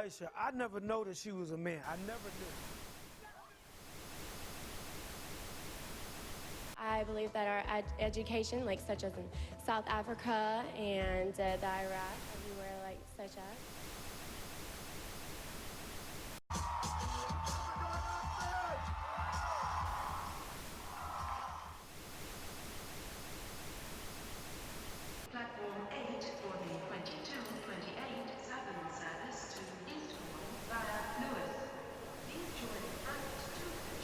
Aisha, I never noticed she was a man. I never knew. I believe that our education, like such as in South Africa and the Iraq, everywhere like such as. Platform 8 for the 2228 Southern service to Eastbourne via Lewis. Please join at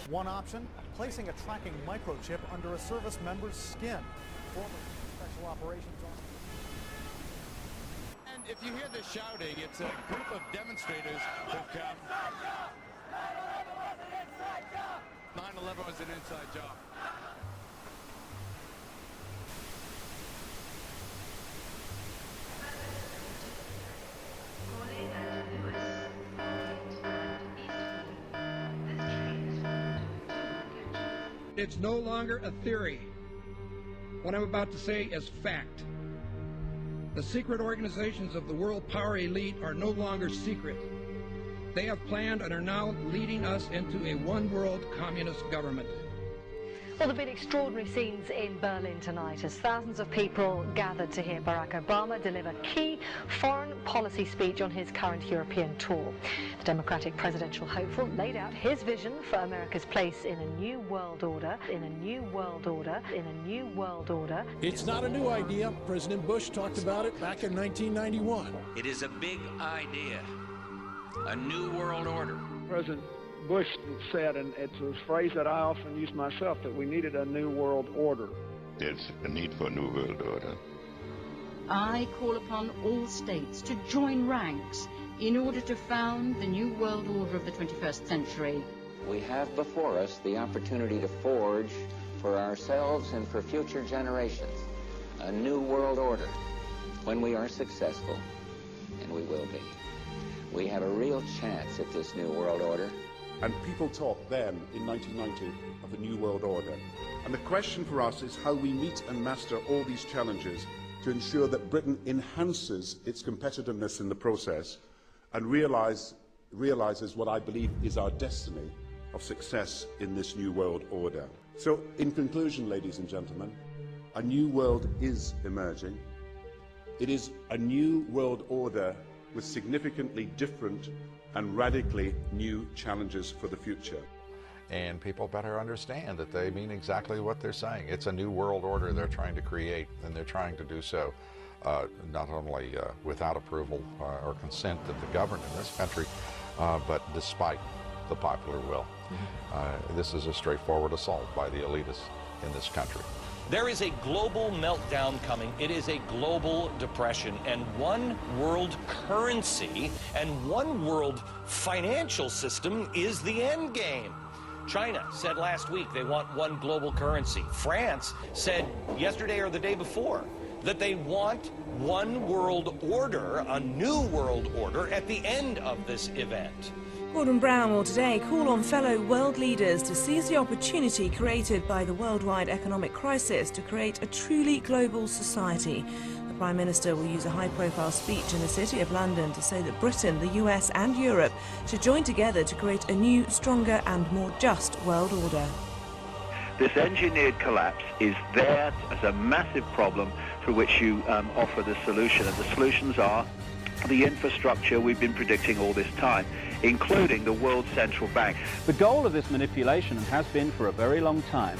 2. One option, placing a tracking microchip under a service member's skin. Former Special Operations Officer. And if you hear the shouting, it's a group of demonstrators who've come. 9/11 was an inside job. Calling at Lewis, and Eastbourne. This train is full to 2 coaches. It's no longer a theory. What I'm about to say is fact. The secret organizations of the world power elite are no longer secret. They have planned and are now leading us into a one-world communist government. Well, there have been extraordinary scenes in Berlin tonight as thousands of people gathered to hear Barack Obama deliver key foreign policy speech on his current European tour. The Democratic presidential hopeful laid out his vision for America's place in a new world order, in a new world order, in a new world order. It's not a new idea. President Bush talked about it back in 1991. It is a big idea, a new world order. President Bush said, and it's a phrase that I often use myself, that we needed a new world order. There's a need for a new world order. I call upon all states to join ranks in order to found the new world order of the 21st century. We have before us the opportunity to forge for ourselves and for future generations a new world order. When we are successful, and we will be, we have a real chance at this new world order. And people talked then, in 1990, of a new world order. And the question for us is how we meet and master all these challenges to ensure that Britain enhances its competitiveness in the process and realizes what I believe is our destiny of success in this new world order. So, in conclusion, ladies and gentlemen, a new world is emerging. It is a new world order with significantly different and radically new challenges for the future. And people better understand that they mean exactly what they're saying. It's a new world order they're trying to create, and they're trying to do so not only without approval or consent of the governed in this country, but despite the popular will. This is a straightforward assault by the elitists in this country. There is a global meltdown coming. It is a global depression, and one world currency and one world financial system is the end game. China said last week they want one global currency. France said yesterday or the day before that they want one world order, a new world order, at the end of this event. Gordon Brown will today call on fellow world leaders to seize the opportunity created by the worldwide economic crisis to create a truly global society. The Prime Minister will use a high-profile speech in the City of London to say that Britain, the US and Europe should join together to create a new, stronger and more just world order. This engineered collapse is there as a massive problem through which you offer the solution, and the solutions are the infrastructure we've been predicting all this time, including the World Central Bank. The goal of this manipulation, and has been for a very long time,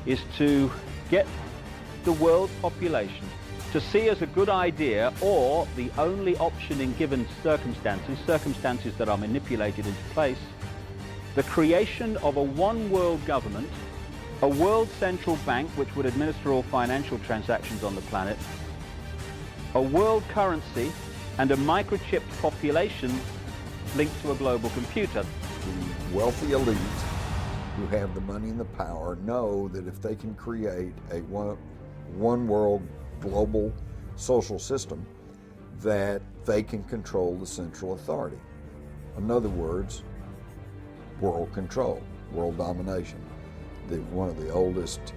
is to get the world population to see as a good idea, or the only option in given circumstances that are manipulated into place, the creation of a one-world government, a world central bank which would administer all financial transactions on the planet, a world currency, and a microchipped population linked to a global computer. The wealthy elite who have the money and the power know that if they can create a one world global social system, that they can control the central authority. In other words, world control, world domination, one of the oldest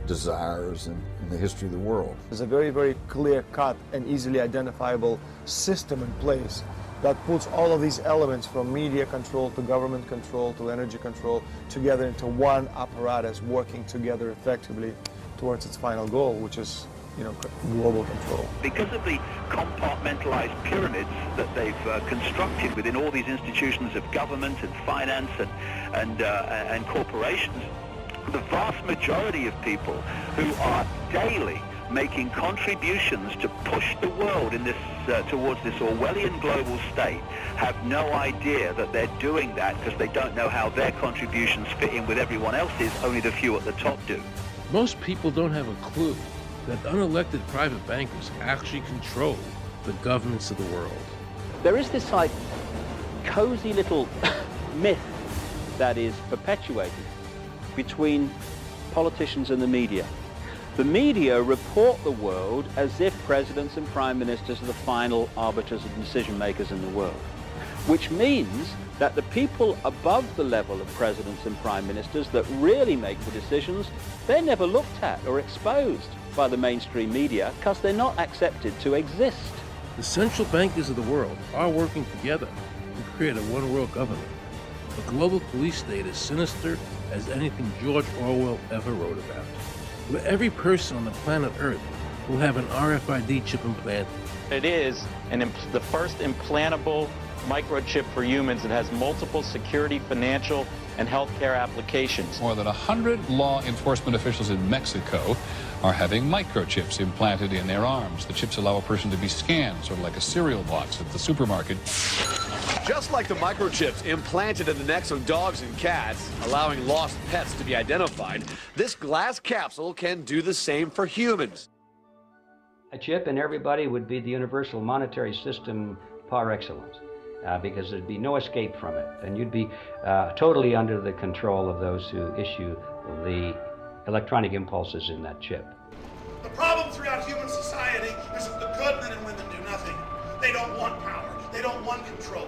desires in the history of the world. There's a very, very clear-cut and easily identifiable system in place that puts all of these elements from media control to government control to energy control together into one apparatus working together effectively towards its final goal, which is, global control. Because of the compartmentalized pyramids that they've constructed within all these institutions of government and finance and corporations, the vast majority of people who are daily making contributions to push the world in this towards this Orwellian global state have no idea that they're doing that because they don't know how their contributions fit in with everyone else's. Only the few at the top do. Most people don't have a clue that unelected private bankers actually control the governments of the world. There is this like cozy little myth that is perpetuated between politicians and the media. The media report the world as if presidents and prime ministers are the final arbiters and decision makers in the world, which means that the people above the level of presidents and prime ministers that really make the decisions, they're never looked at or exposed by the mainstream media because they're not accepted to exist. The central bankers of the world are working together to create a one-world government. A global police state as sinister as anything George Orwell ever wrote about, where every person on the planet Earth will have an RFID chip implanted. It is the first implantable microchip for humans that has multiple security, financial, and healthcare applications. More than 100 law enforcement officials in Mexico are having microchips implanted in their arms. The chips allow a person to be scanned, sort of like a cereal box at the supermarket. Just like the microchips implanted in the necks of dogs and cats, allowing lost pets to be identified, this glass capsule can do the same for humans. A chip in everybody would be the universal monetary system par excellence, because there'd be no escape from it, and you'd be totally under the control of those who issue the electronic impulses in that chip. The problem throughout human society is that the good men and women do nothing. They don't want power. They don't want control.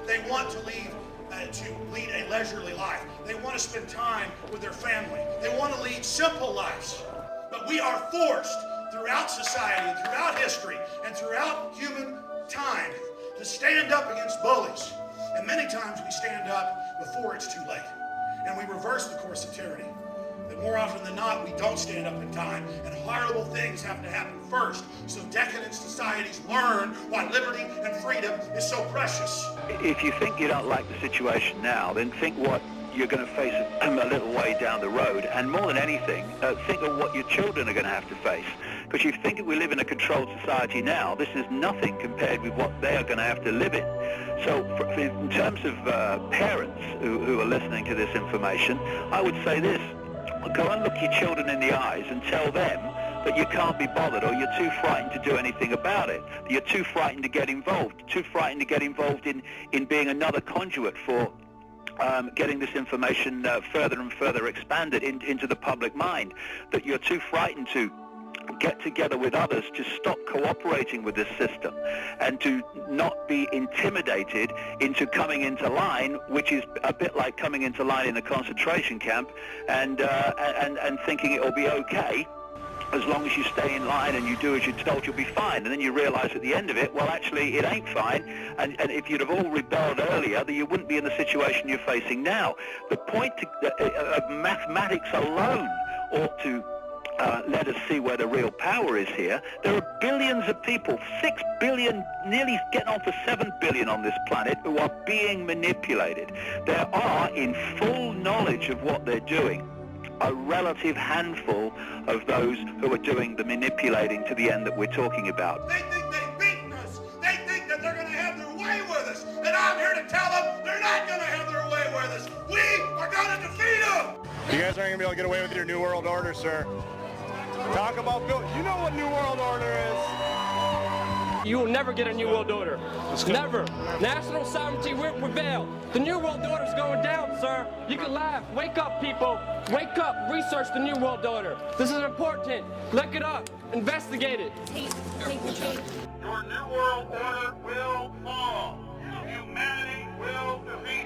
They want to lead a leisurely life. They want to spend time with their family. They want to lead simple lives. But we are forced throughout society, throughout history, and throughout human time to stand up against bullies. And many times we stand up before it's too late. And we reverse the course of tyranny. But more often than not, we don't stand up in time, and horrible things have to happen first, so decadent societies learn why liberty and freedom is so precious. If you think you don't like the situation now, then think what you're going to face a little way down the road, and more than anything, think of what your children are going to have to face. Because you think if we live in a controlled society now, this is nothing compared with what they are going to have to live in. So in terms of parents who are listening to this information, I would say this: go and look your children in the eyes and tell them that you can't be bothered, or you're too frightened to do anything about it. You're too frightened to get involved, too frightened to get involved in being another conduit for getting this information further and further expanded into the public mind, that you're too frightened to get together with others to stop cooperating with this system and to not be intimidated into coming into line, which is a bit like coming into line in a concentration camp and thinking it'll be okay. As long as you stay in line and you do as you're told, you'll be fine. And then you realize at the end of it, well, actually, it ain't fine. And if you'd have all rebelled earlier, then you wouldn't be in the situation you're facing now. The point of mathematics alone ought to let us see where the real power is here. There are billions of people, 6 billion, nearly getting on for 7 billion on this planet, who are being manipulated. There are, in full knowledge of what they're doing, a relative handful of those who are doing the manipulating to the end that we're talking about. They think they've beaten us. They think that they're going to have their way with us. And I'm here to tell them they're not going to have their way with us. We are going to defeat them. You guys aren't going to be able to get away with your New World Order, sir. Talk about Bill. You know what New World Order is. You will never get a New World Order. Never. National sovereignty will prevail. The New World Order is going down, sir. You can laugh. Wake up, people. Wake up. Research the New World Order. This is important. Look it up. Investigate it. Your New World Order will fall. Humanity will defeat